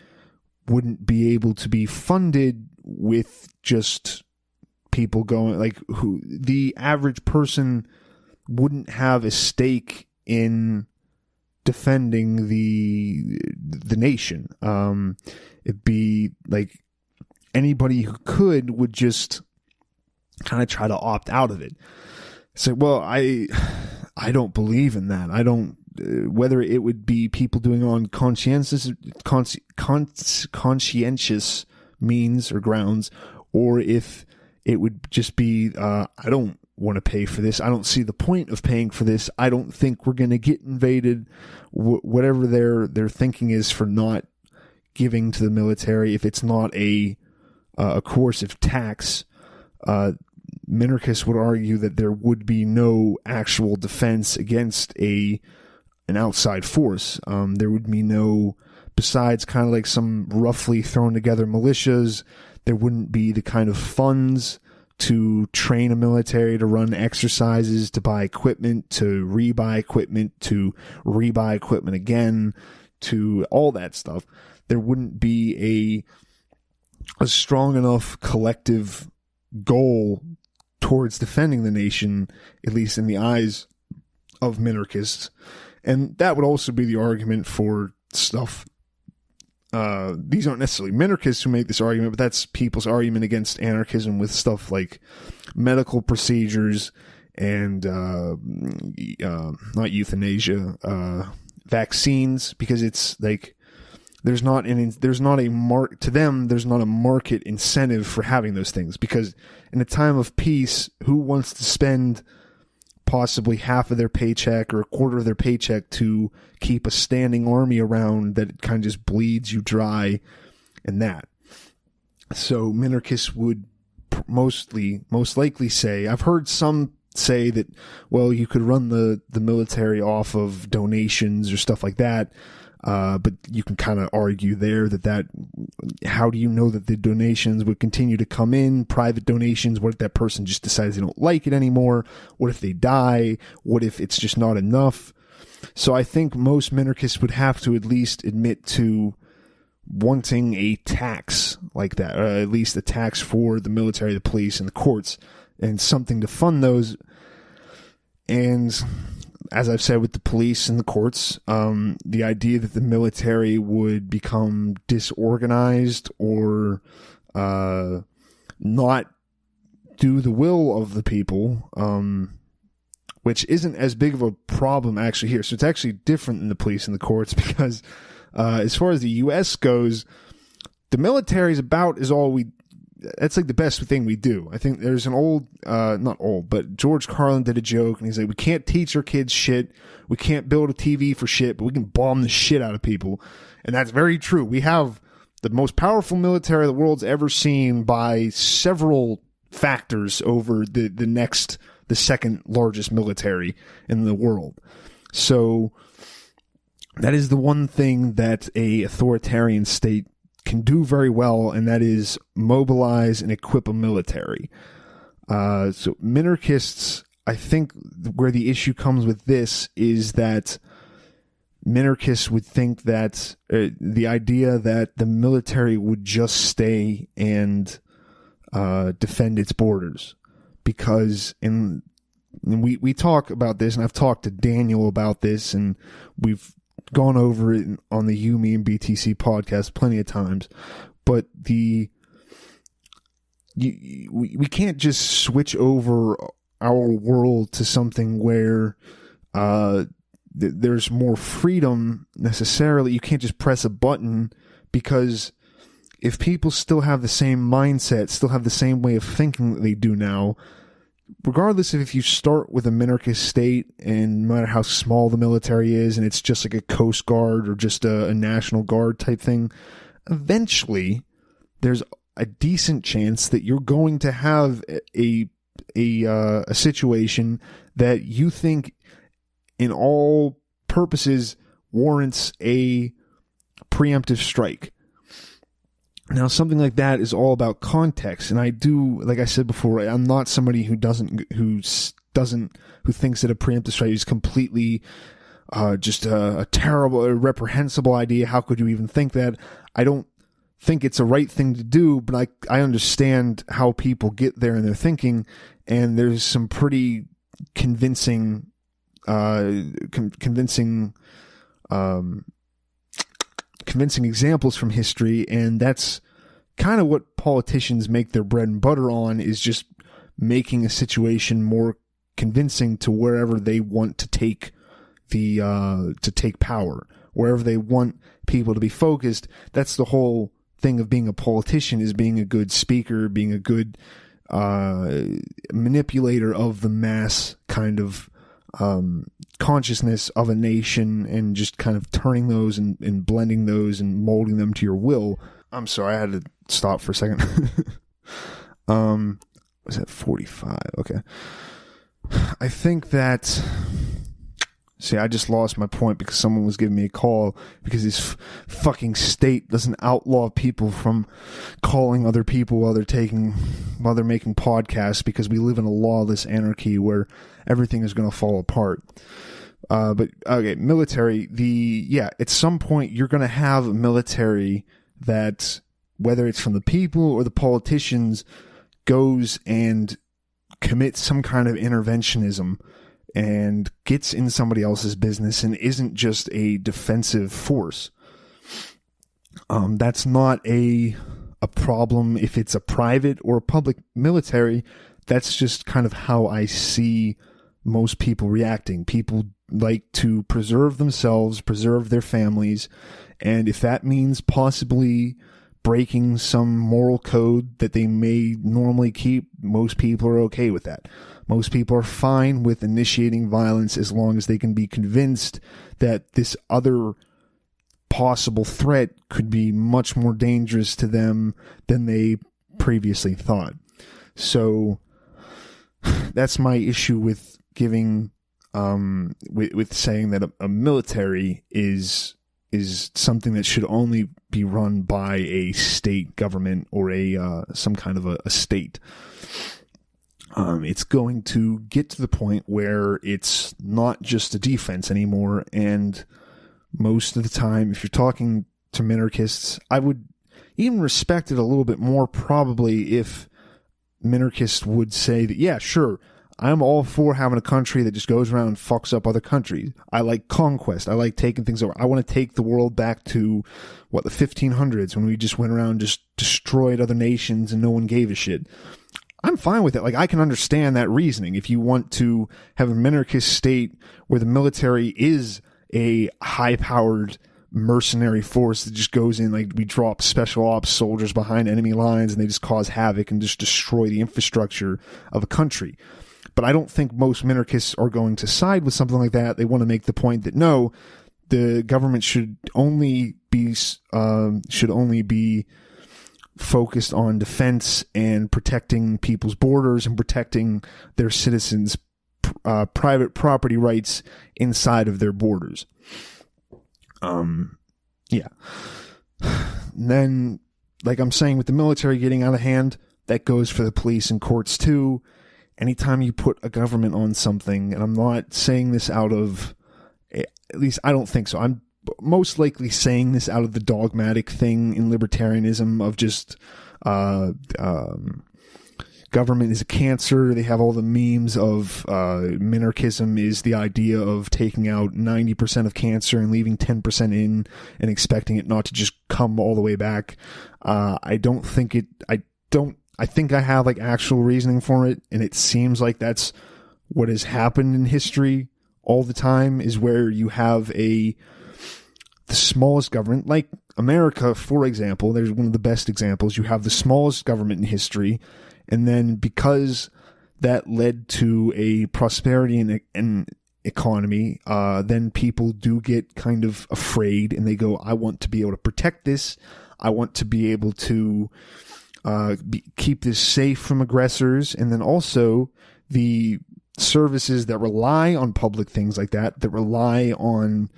wouldn't be able to be funded with just people going, like, who the average person wouldn't have a stake in defending the nation. It'd be like anybody who could would just kind of try to opt out of it. So, well, I don't believe in that. I don't. Whether it would be people doing on conscientious means or grounds, or if it would just be, I don't want to pay for this. I don't see the point of paying for this. I don't think we're going to get invaded. Whatever their thinking is for not giving to the military, if it's not a coercive tax, minarchists would argue that there would be no actual defense against an outside force. There would be no, besides kind of like some roughly thrown together militias, there wouldn't be the kind of funds to train a military, to run exercises, to buy equipment, to rebuy equipment, to rebuy equipment again, to all that stuff. There wouldn't be a strong enough collective goal towards defending the nation, at least in the eyes of minarchists. And that would also be the argument for stuff. These aren't necessarily minarchists who make this argument, but that's people's argument against anarchism with stuff like medical procedures and not euthanasia, vaccines, because it's like there's not a market incentive for having those things, because in a time of peace, who wants to spend possibly half of their paycheck or a quarter of their paycheck to keep a standing army around that kind of just bleeds you dry and that. So minarchists would most likely say, I've heard some say that, well, you could run the military off of donations or stuff like that. But you can kind of argue there that how do you know that the donations would continue to come in? Private donations. What if that person just decides they don't like it anymore? What if they die? What if it's just not enough? So I think most minarchists would have to at least admit to wanting a tax like that, or at least a tax for the military, the police, and the courts, and something to fund those. And as I've said with the police and the courts, the idea that the military would become disorganized or not do the will of the people, which isn't as big of a problem actually here. So it's actually different than the police and the courts, because as far as the U.S. goes, the military is about is all we. That's like the best thing we do. I think there's an not old, but George Carlin did a joke, and he's like, we can't teach our kids shit. We can't build a TV for shit, but we can bomb the shit out of people. And that's very true. We have the most powerful military the world's ever seen by several factors over the second largest military in the world. So that is the one thing that a authoritarian state can do very well, and that is mobilize and equip a military. So minarchists, I think where the issue comes with this is that minarchists would think that the idea that the military would just stay and defend its borders, because we talk about this, and I've talked to Daniel about this, and we've gone over it on the Yumi and BTC podcast plenty of times, but we can't just switch over our world to something where there's more freedom necessarily. You can't just press a button, because if people still have the same mindset, still have the same way of thinking that they do now, regardless of if you start with a minarchist state, and no matter how small the military is, and it's just like a Coast Guard or just a National Guard type thing, eventually there's a decent chance that you're going to have a situation that you think in all purposes warrants a preemptive strike. Now, something like that is all about context, and I do, like I said before, I'm not somebody who thinks that a preemptive strike is completely just a terrible, reprehensible idea. How could you even think that? I don't think it's a right thing to do, but I understand how people get there in their thinking, and there's some pretty convincing examples from history, and that's kind of what politicians make their bread and butter on, is just making a situation more convincing to wherever they want to take power, wherever they want people to be focused. That's the whole thing of being a politician, is being a good speaker, being a good manipulator of the mass kind of consciousness of a nation, and just kind of turning those and blending those and molding them to your will. I'm sorry, I had to stop for a second. Was that 45? Okay. I think that... See, I just lost my point because someone was giving me a call because this fucking state doesn't outlaw people from calling other people while they're making podcasts, because we live in a lawless anarchy where everything is going to fall apart. But okay, military, at some point you're going to have a military that, whether it's from the people or the politicians, goes and commits some kind of interventionism and gets in somebody else's business and isn't just a defensive force. That's not a problem if it's a private or a public military. That's just kind of how I see most people reacting. People like to preserve themselves, preserve their families, and if that means possibly breaking some moral code that they may normally keep, most people are okay with that. Most people are fine with initiating violence as long as they can be convinced that this other possible threat could be much more dangerous to them than they previously thought. So that's my issue with giving, with saying that a military is something that should only be run by a state government or some kind of a state. It's going to get to the point where it's not just a defense anymore, and most of the time, if you're talking to minarchists, I would even respect it a little bit more probably if minarchists would say that, yeah, sure, I'm all for having a country that just goes around and fucks up other countries. I like conquest. I like taking things over. I want to take the world back to, the 1500s, when we just went around and just destroyed other nations and no one gave a shit. I'm fine with it. Like, I can understand that reasoning. If you want to have a minarchist state where the military is a high-powered mercenary force that just goes in, like, we drop special ops soldiers behind enemy lines and they just cause havoc and just destroy the infrastructure of a country. But I don't think most minarchists are going to side with something like that. They want to make the point that no, the government should only be focused on defense and protecting people's borders and protecting their citizens' private property rights inside of their borders. Then, like I'm saying, with the military getting out of hand, that goes for the police and courts too. Anytime you put a government on something, and I'm not saying this out of, at least I don't think so, I'm most likely saying this out of the dogmatic thing in libertarianism of just government is a cancer. They have all the memes of minarchism is the idea of taking out 90% of cancer and leaving 10% in and expecting it not to just come all the way back. I think I have like actual reasoning for it, and it seems like that's what has happened in history all the time, is where you have the smallest government, like America, for example. There's one of the best examples. You have the smallest government in history, and then because that led to a prosperity and economy, then people do get kind of afraid, and they go, I want to be able to protect this. I want to be able to keep this safe from aggressors. And then also the services that rely on public things like that rely on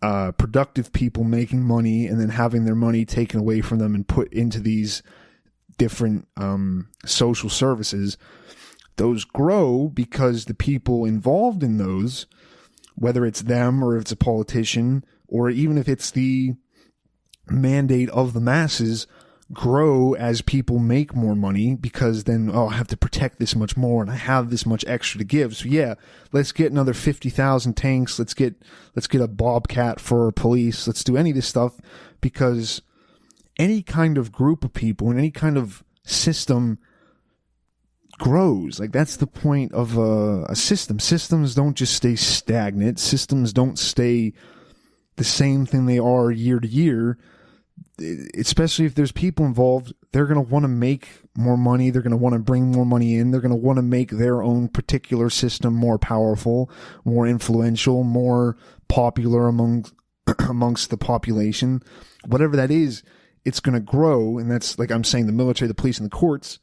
productive people making money and then having their money taken away from them and put into these different social services, those grow because the people involved in those, whether it's them or if it's a politician or even if it's the mandate of the masses, grow as people make more money because then, I have to protect this much more and I have this much extra to give. So yeah, let's get another 50,000 tanks. Let's get a Bobcat for police. Let's do any of this stuff, because any kind of group of people and any kind of system grows. Like, that's the point of a system. Systems don't just stay stagnant. Systems don't stay the same thing they are year to year. Especially if there's people involved, they're going to want to make more money. They're going to want to bring more money in. They're going to want to make their own particular system more powerful, more influential, more popular amongst the population. Whatever that is, it's going to grow. And that's, like I'm saying, the military, the police, and the courts.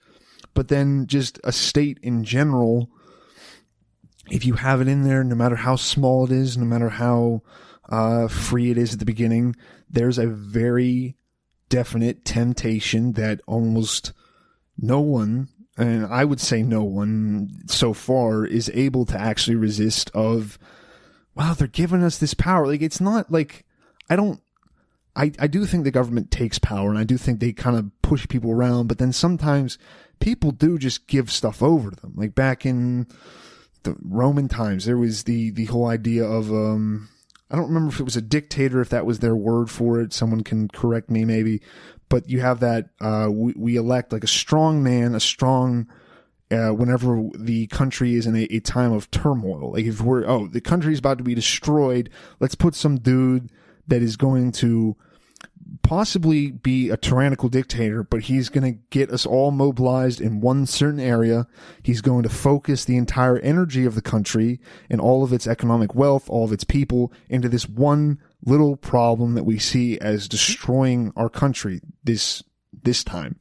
But then just a state in general, if you have it in there, no matter how small it is, no matter how free it is at the beginning, there's a very definite temptation that almost no one, and I would say no one so far, is able to actually resist of, wow, they're giving us this power. Like, it's not like, I do think the government takes power, and I do think they kind of push people around, but then sometimes people do just give stuff over to them. Like back in the Roman times, there was the whole idea of, I don't remember if it was a dictator, if that was their word for it. Someone can correct me maybe. But you have that, we elect like a strong man, whenever the country is in a time of turmoil. Like if the country's about to be destroyed, let's put some dude that is going to possibly be a tyrannical dictator, but he's going to get us all mobilized in one certain area. He's going to focus the entire energy of the country and all of its economic wealth, all of its people, into this one little problem that we see as destroying our country this time.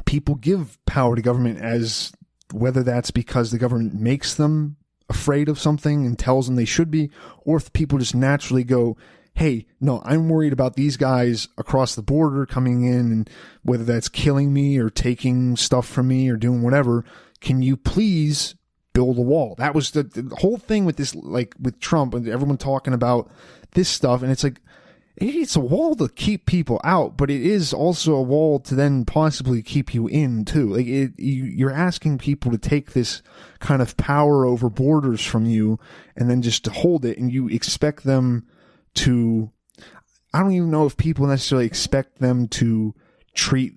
People give power to government, as whether that's because the government makes them afraid of something and tells them they should be, or if people just naturally go, hey, no, I'm worried about these guys across the border coming in, and whether that's killing me or taking stuff from me or doing whatever, can you please build a wall? That was the whole thing with this, like with Trump and everyone talking about this stuff. And it's like, it's a wall to keep people out, but it is also a wall to then possibly keep you in too. Like you're asking people to take this kind of power over borders from you and then just to hold it, and you expect them to, I don't even know if people necessarily expect them to treat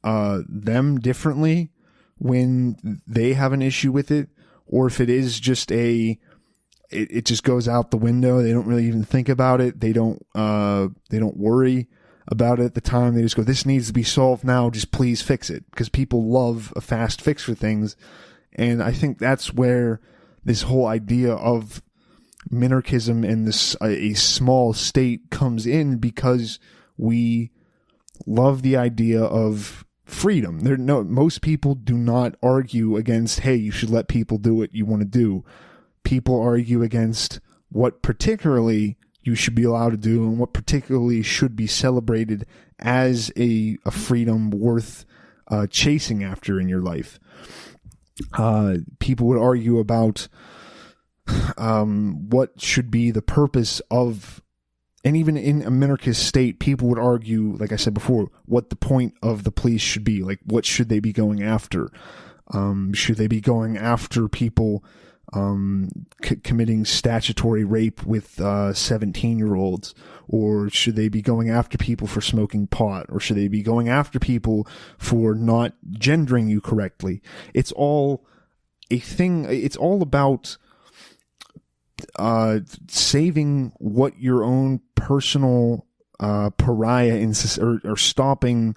them differently when they have an issue with it, or if it is just it just goes out the window. They don't really even think about it. They don't worry about it at the time. They just go, this needs to be solved now, just please fix it, because people love a fast fix for things. And I think that's where this whole idea of minarchism and this a small state comes in, because we love the idea of freedom. Most people do not argue against, hey, you should let people do what you want to do. People argue against what particularly you should be allowed to do and what particularly should be celebrated as a freedom worth chasing after in your life. People would argue about what should be the purpose of, and even in a minarchist state, people would argue, like I said before, what the point of the police should be. Like, what should they be going after? Should they be going after people committing statutory rape with 17-year-olds? Or should they be going after people for smoking pot? Or should they be going after people for not gendering you correctly? It's all a thing. It's all about saving what your own personal pariah in or stopping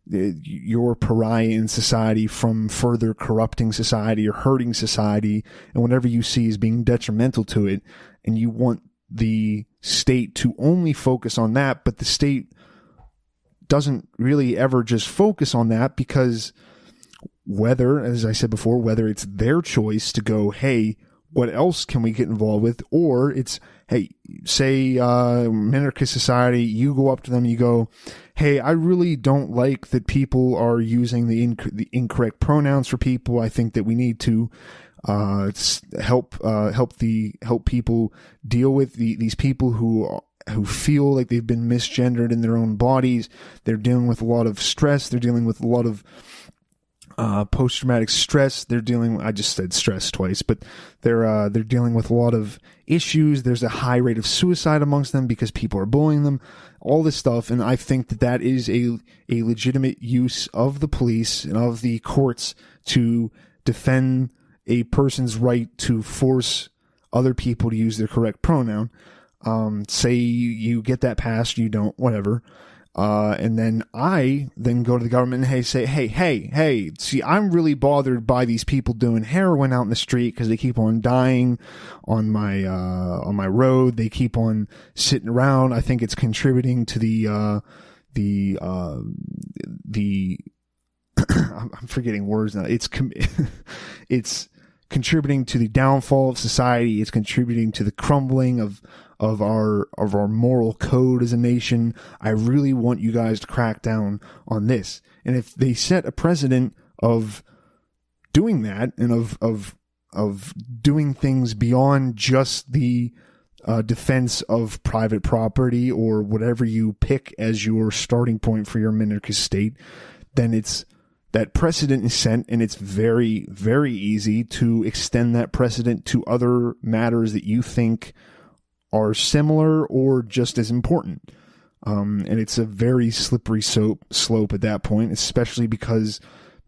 your pariah in society from further corrupting society or hurting society, and whatever you see as being detrimental to it, and you want the state to only focus on that. But the state doesn't really ever just focus on that, because whether, as I said before, whether it's their choice to go, hey, what else can we get involved with? Or it's, hey, say minarchist society, you go up to them, you go, hey, I really don't like that people are using the incorrect pronouns for people. I think that we need to help people deal with these people who feel like they've been misgendered in their own bodies. They're dealing with a lot of stress. They're dealing with a lot of post-traumatic stress. I just said stress twice, but they're dealing with a lot of issues. There's a high rate of suicide amongst them because people are bullying them, all this stuff. And I think that is a legitimate use of the police and of the courts to defend a person's right to force other people to use their correct pronoun. Say you get that passed, you don't, whatever. And then I go to the government and say, hey, see, I'm really bothered by these people doing heroin out in the street because they keep on dying on my road. They keep on sitting around. I think it's contributing to the I'm forgetting words now. It's contributing to the downfall of society. It's contributing to the crumbling of our moral code as a nation. I really want you guys to crack down on this. And if they set a precedent of doing that and of doing things beyond just the defense of private property or whatever you pick as your starting point for your minarchist state, then that precedent is set, and it's very, very easy to extend that precedent to other matters that you think are similar or just as important. And it's a very slippery slope at that point, especially because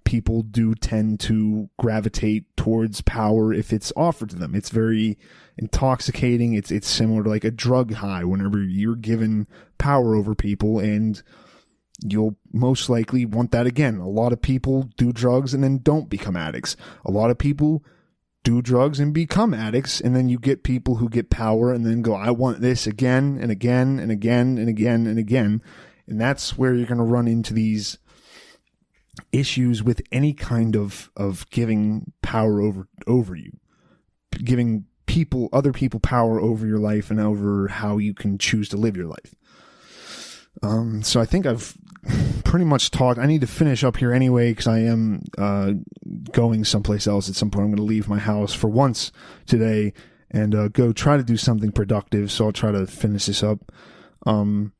people do tend to gravitate towards power if it's offered to them. It's very intoxicating. It's similar to like a drug high whenever you're given power over people, and you'll most likely want that again. A lot of people do drugs and then don't become addicts. A lot of people do drugs and become addicts, and then you get people who get power and then go, I want this again and again and again and again and again. And that's where you're going to run into these issues with any kind of giving power over you, giving other people power over your life and over how you can choose to live your life. So I think I've pretty much talked. I need to finish up here anyway because I am going someplace else at some point. I'm going to leave my house for once today and go try to do something productive. So I'll try to finish this up. In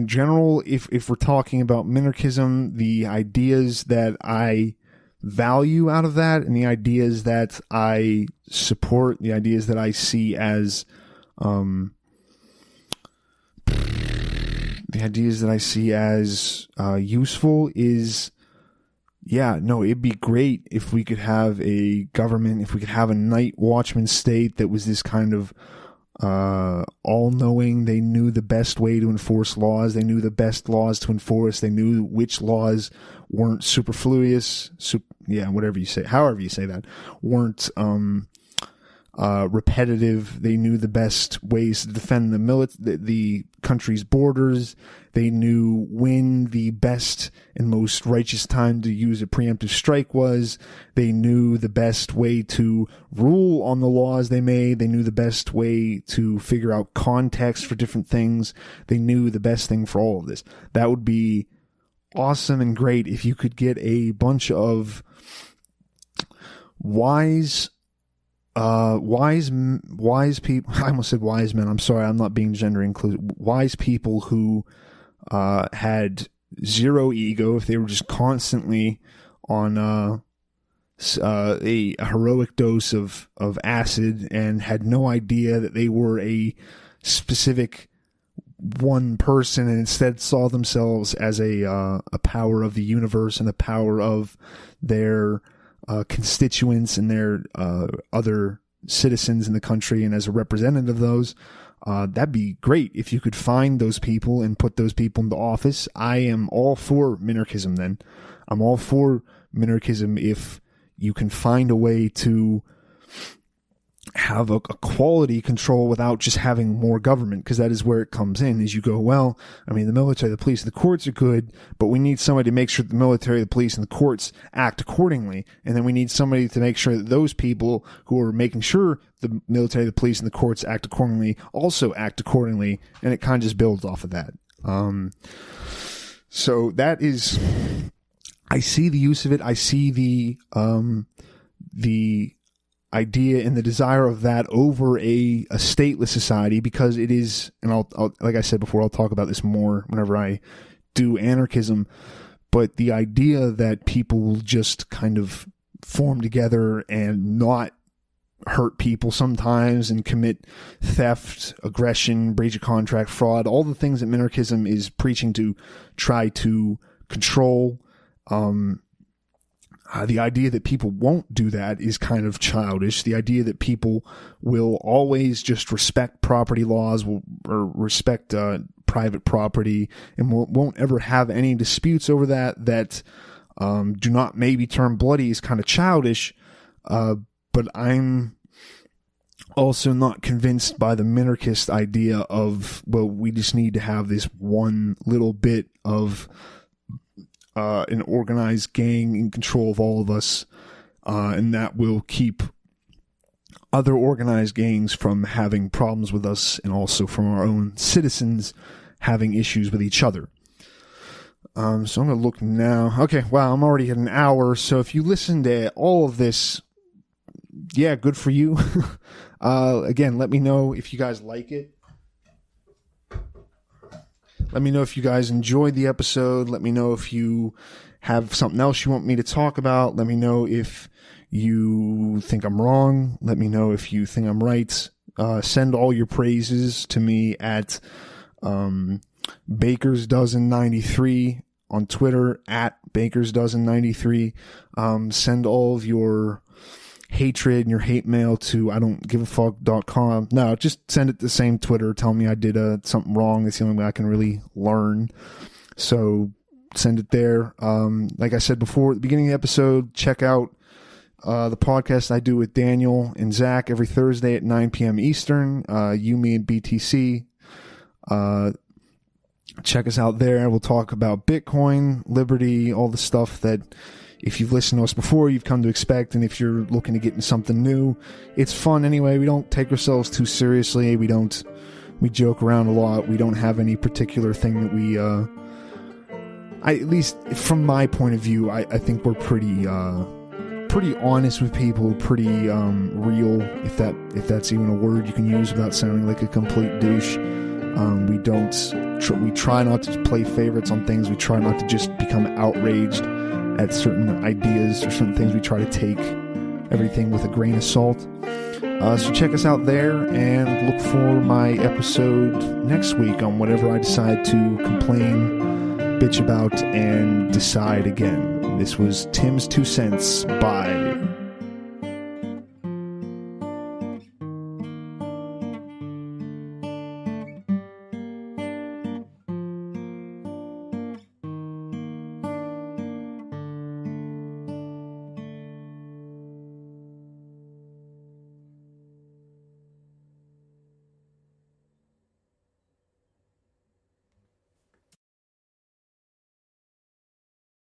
general, if we're talking about minarchism, the ideas that I value out of that and the ideas that I support, the ideas that I see as useful is, it'd be great if we could have a government, if we could have a night watchman state that was this kind of all-knowing. They knew the best way to enforce laws. They knew the best laws to enforce. They knew which laws weren't superfluous, however you say that, weren't repetitive. They knew the best ways to defend the country's borders. They knew when the best and most righteous time to use a preemptive strike was. They knew the best way to rule on the laws they made. They knew the best way to figure out context for different things. They knew the best thing for all of this. That would be awesome and great if you could get a bunch of wise people. I almost said wise men. I'm sorry, I'm not being gender inclusive. Wise people who had zero ego. If they were just constantly on a heroic dose of acid and had no idea that they were a specific one person, and instead saw themselves as a power of the universe and a power of their constituents and their other citizens in the country, and as a representative of those, that'd be great if you could find those people and put those people into office. I am all for minarchism then. I'm all for minarchism if you can find a way to have a quality control without just having more government, because that is where it comes in. Is you go, well, I mean, the military, the police, the courts are good, but we need somebody to make sure the military, the police, and the courts act accordingly. And then we need somebody to make sure that those people who are making sure the military, the police, and the courts act accordingly also act accordingly. And it kind of just builds off of that. So that is, I see the use of it. I see the idea and the desire of that over a stateless society, because it is, and I'll like I said before, I'll talk about this more whenever I do anarchism, but the idea that people will just kind of form together and not hurt people sometimes and commit theft, aggression, breach of contract, fraud, all the things that Minarchism is preaching to try to control. The idea that people won't do that is kind of childish. The idea that people will always just respect property laws, or respect private property, and won't ever have any disputes over that do not maybe turn bloody is kind of childish. But I'm also not convinced by the minarchist idea of, well, we just need to have this one little bit of an organized gang in control of all of us, and that will keep other organized gangs from having problems with us, and also from our own citizens having issues with each other. So I'm going to look now. Okay, wow, I'm already at an hour, so if you listen to all of this, yeah, good for you. Again, let me know if you guys like it. Let me know if you guys enjoyed the episode. Let me know if you have something else you want me to talk about. Let me know if you think I'm wrong. Let me know if you think I'm right. Send all your praises to me at BakersDozen93 on Twitter, at BakersDozen93. Send all of your hatred and your hate mail to IDon'tGiveAfuck.com. No, just send it to the same Twitter. Tell me I did something wrong. It's the only way I can really learn. So send it there. Like I said before at the beginning of the episode, check out the podcast I do with Daniel and Zach every Thursday at 9 p.m. Eastern. You, me, and BTC. Check us out there. We'll talk about Bitcoin, liberty, all the stuff that, if you've listened to us before, you've come to expect, and if you're looking to get into something new, it's fun anyway. We don't take ourselves too seriously. We joke around a lot. We don't have any particular thing that we, at least from my point of view, I think we're pretty honest with people, pretty real, if that's even a word you can use without sounding like a complete douche. We try not to play favorites on things. We try not to just become outraged at certain ideas or certain things. We try to take everything with a grain of salt. So check us out there, and look for my episode next week on whatever I decide to complain, bitch about, and decide again. This was Tim's 2 cents. Bye.